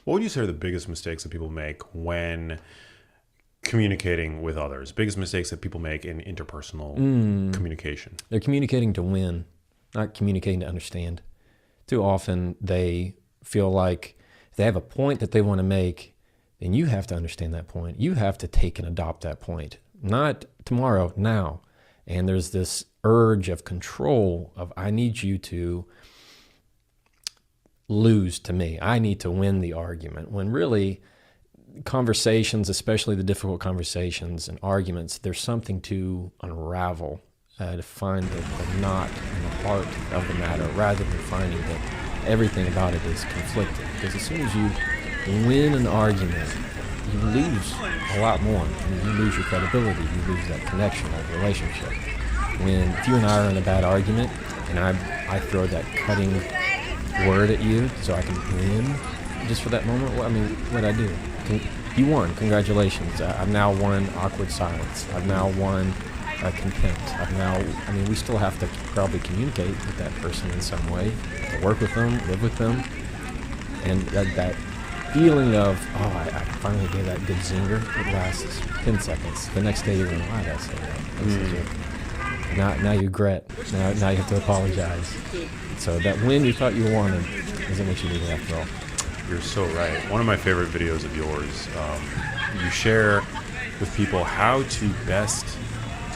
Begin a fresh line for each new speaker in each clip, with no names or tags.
What would you say are the biggest mistakes that people make when communicating with others? Biggest mistakes that people make in interpersonal communication?
They're communicating to win, not communicating to understand. Too often they feel like if they have a point that they want to make, then you have to understand that point. You have to take and adopt that point, not tomorrow, now. And there's this urge of control of, I need you to lose to me. I need to win the argument. When really conversations, especially the difficult conversations and arguments, there's something to unravel, to find the knot in the heart of the matter, rather than finding that everything about it is conflicted. Because as soon as you win an argument, you lose a lot more. I mean, you lose your credibility, you lose that connection, that relationship. If you and I are in a bad argument, and I throw that cutting word at you so I can win just for that moment, well, I mean, what'd I do? You won. Congratulations. I've now won awkward silence. I've now won contempt. We still have to probably communicate with that person in some way, to work with them, live with them. And that feeling of, I finally gave that good zinger, it lasts 10 seconds. The next day you're going, why did I say that? Now you regret. Now you have to apologize. So that win you thought you wanted isn't what you needed after all.
You're so right. One of my favorite videos of yours, you share with people how to best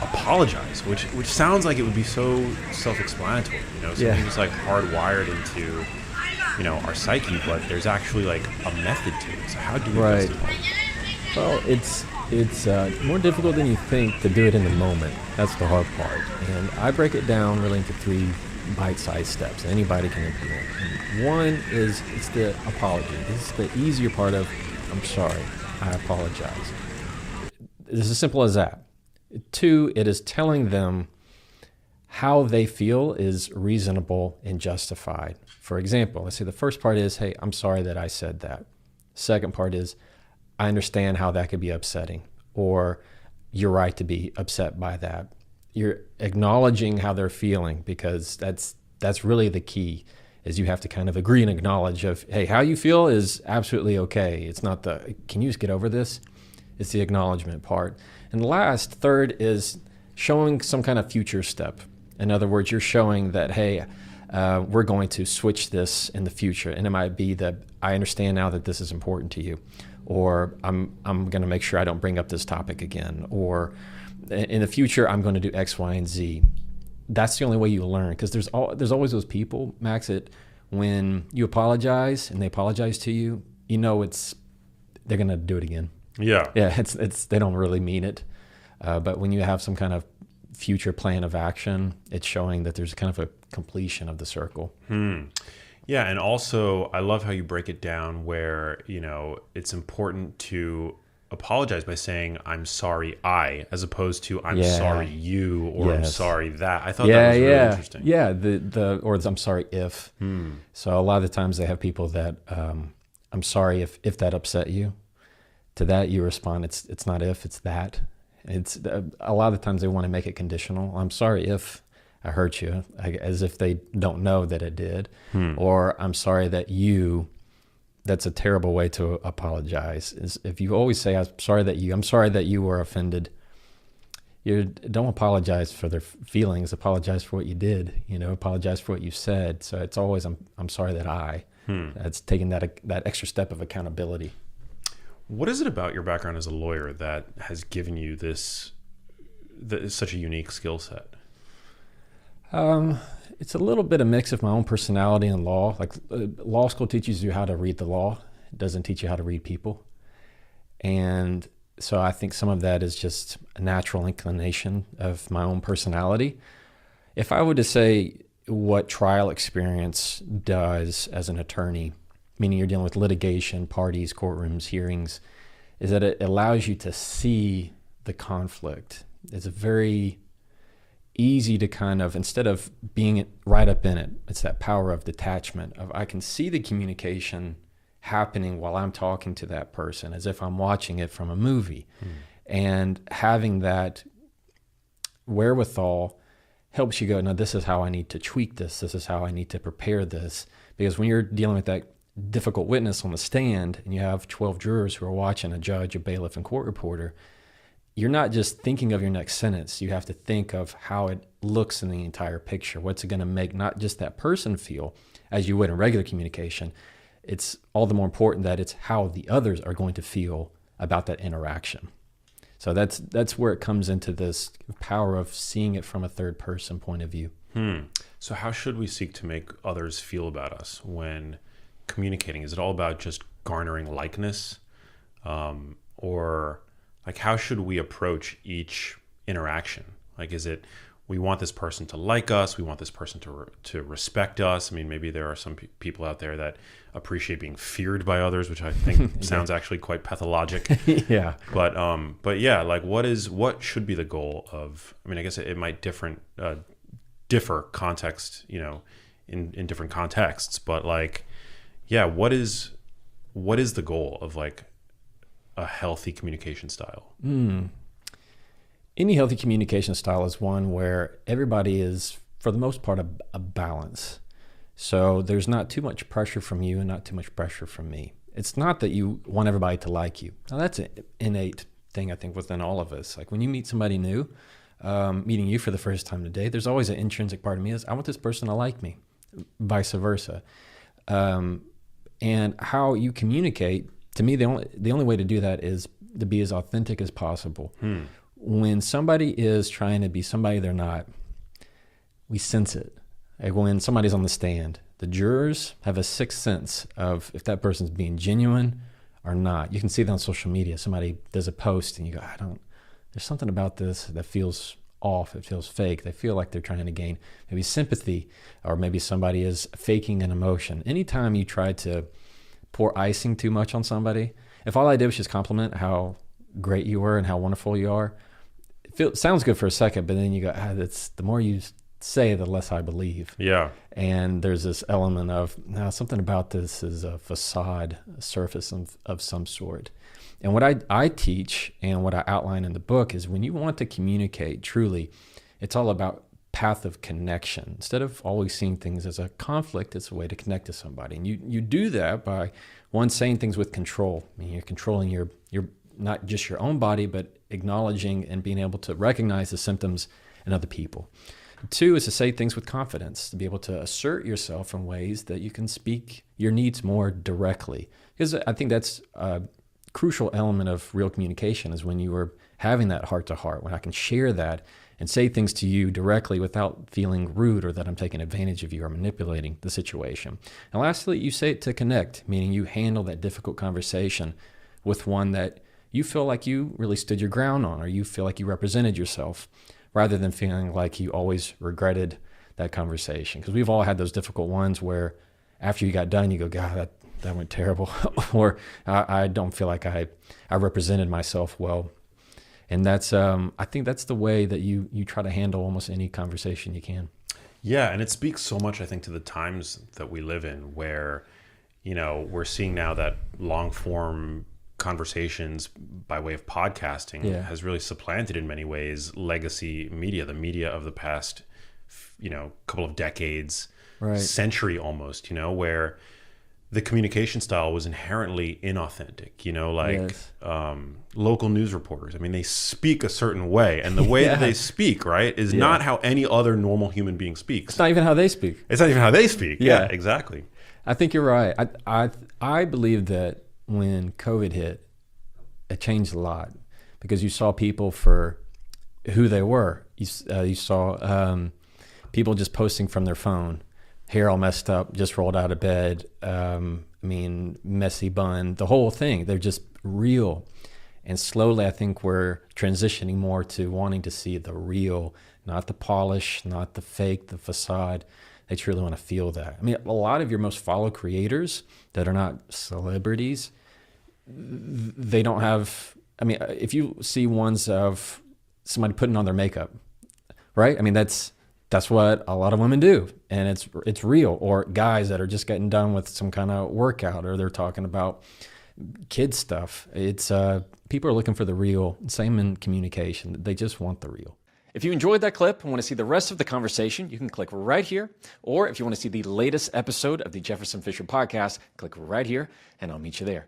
apologize, which sounds like it would be so self-explanatory, something just like hardwired into, our psyche, but there's actually like a method to it. So how do we best apologize?
Well, it's more difficult than you think to do it in the moment. That's the hard part. And I break it down really into 3 bite-sized steps that anybody can implement. And one is, it's the apology. This is the easier part of, I'm sorry, I apologize. It's as simple as that. 2, it is telling them how they feel is reasonable and justified. For example, let's say the first part is, hey, I'm sorry that I said that. Second part is, I understand how that could be upsetting, or you're right to be upset by that. You're acknowledging how they're feeling, because that's really the key, is you have to kind of agree and acknowledge of, hey, how you feel is absolutely okay. It's not can you just get over this? It's the acknowledgement part. And last, third, is showing some kind of future step. In other words, you're showing that, hey, we're going to switch this in the future. And it might be that I understand now that this is important to you, or I'm going to make sure I don't bring up this topic again, or in the future, I'm going to do X, Y, and Z. That's the only way you learn, because there's always those people, Max, that when you apologize and they apologize to you, they're going to do it again.
Yeah.
Yeah, it's they don't really mean it. But when you have some kind of future plan of action, it's showing that there's kind of a completion of the circle.
Yeah, and also I love how you break it down where, it's important to apologize by saying, I'm sorry as opposed to I'm sorry you, or I'm sorry that. I thought that was really interesting.
Yeah, or I'm sorry if. So a lot of the times they have people that, I'm sorry if that upset you. To that you respond, it's not if, it's that. It's a lot of the times they want to make it conditional. I'm sorry if I hurt you, as if they don't know that it did. Or I'm sorry that that's a terrible way to apologize. Is if you always say, I'm sorry that you were offended, you don't apologize for their feelings, apologize for what you did, apologize for what you said. So it's always, I'm sorry that that's taking that extra step of accountability.
What is it about your background as a lawyer that has given you such a unique skill set?
It's a little bit of mix of my own personality and law. Like law school teaches you how to read the law. It doesn't teach you how to read people. And so I think some of that is just a natural inclination of my own personality. If I were to say what trial experience does as an attorney, meaning you're dealing with litigation, parties, courtrooms, hearings, is that it allows you to see the conflict. It's very easy to kind of, instead of being right up in it, it's that power of detachment of I can see the communication happening while I'm talking to that person as if I'm watching it from a movie. And having that wherewithal helps you go, no, this is how I need to tweak this. This is how I need to prepare this. Because when you're dealing with that difficult witness on the stand and you have 12 jurors who are watching a judge, a bailiff, and court reporter, you're not just thinking of your next sentence. You have to think of how it looks in the entire picture. What's it going to make not just that person feel as you would in regular communication. It's all the more important that it's how the others are going to feel about that interaction. So that's where it comes into this power of seeing it from a third person point of view.
So how should we seek to make others feel about us when communicating? Is it all about just garnering likeness? Or like, how should we approach each interaction? Like, is it, we want this person to like us, we want this person to respect us? I mean, maybe there are some people out there that appreciate being feared by others, which I think sounds actually quite pathologic.
Yeah.
But yeah, like what should be the goal of, I mean, I guess it might differ context, in different contexts, but like, yeah, what is the goal of like a healthy communication style?
Any healthy communication style is one where everybody is, for the most part, a balance. So there's not too much pressure from you and not too much pressure from me. It's not that you want everybody to like you. Now, that's an innate thing, I think, within all of us. Like when you meet somebody new, meeting you for the first time today, there's always an intrinsic part of me is I want this person to like me, vice versa. And how you communicate, to me, the only way to do that is to be as authentic as possible. When somebody is trying to be somebody they're not, we sense it. Like when somebody's on the stand, the jurors have a sixth sense of if that person's being genuine or not. You can see that on social media. Somebody does a post and you go, there's something about this that feels off. It feels fake. They feel like they're trying to gain maybe sympathy, or maybe somebody is faking an emotion. Anytime you try to pour icing too much on somebody, if all I did was just compliment how great you were and how wonderful you are, sounds good for a second, but then you go, that's the more you say, the less I believe.
Yeah.
And there's this element of, something about this is a facade, a surface of some sort. And what I teach and what I outline in the book is when you want to communicate truly, it's all about path of connection. Instead of always seeing things as a conflict, it's a way to connect to somebody. And you do that by, one, saying things with control. I mean, you're controlling your not just your own body, but acknowledging and being able to recognize the symptoms in other people. Two is to say things with confidence, to be able to assert yourself in ways that you can speak your needs more directly. Because I think that's a crucial element of real communication, is when you are having that heart-to-heart, when I can share that and say things to you directly without feeling rude or that I'm taking advantage of you or manipulating the situation. And lastly, you say it to connect, meaning you handle that difficult conversation with one that you feel like you really stood your ground on, or you feel like you represented yourself, rather than feeling like you always regretted that conversation. Because we've all had those difficult ones where after you got done, you go, God, that went terrible. Or I don't feel like I represented myself well. And that's, I think that's the way that you try to handle almost any conversation you can.
Yeah, and it speaks so much, I think, to the times that we live in, where, we're seeing now that long form conversations by way of podcasting has really supplanted in many ways legacy media, the media of the past, couple of decades, century almost, where the communication style was inherently inauthentic, local news reporters. I mean, they speak a certain way, and the way that they speak, is not how any other normal human being speaks.
It's not even how they speak.
It's not even how they speak. Yeah, exactly.
I think you're right. I believe that when COVID hit, it changed a lot, because you saw people for who they were. You saw people just posting from their phone, hair all messed up, just rolled out of bed, messy bun, the whole thing. They're just real. And slowly, I think we're transitioning more to wanting to see the real, not the polish, not the fake, the facade. They truly want to feel that. I mean, a lot of your most followed creators that are not celebrities, they don't have, if you see ones of somebody putting on their makeup, right? I mean, that's what a lot of women do, and it's real. Or guys that are just getting done with some kind of workout, or they're talking about kid stuff. It's people are looking for the real. Same in communication. They just want the real.
If you enjoyed that clip and want to see the rest of the conversation, you can click right here. Or if you want to see the latest episode of the Jefferson Fisher podcast, click right here, and I'll meet you there.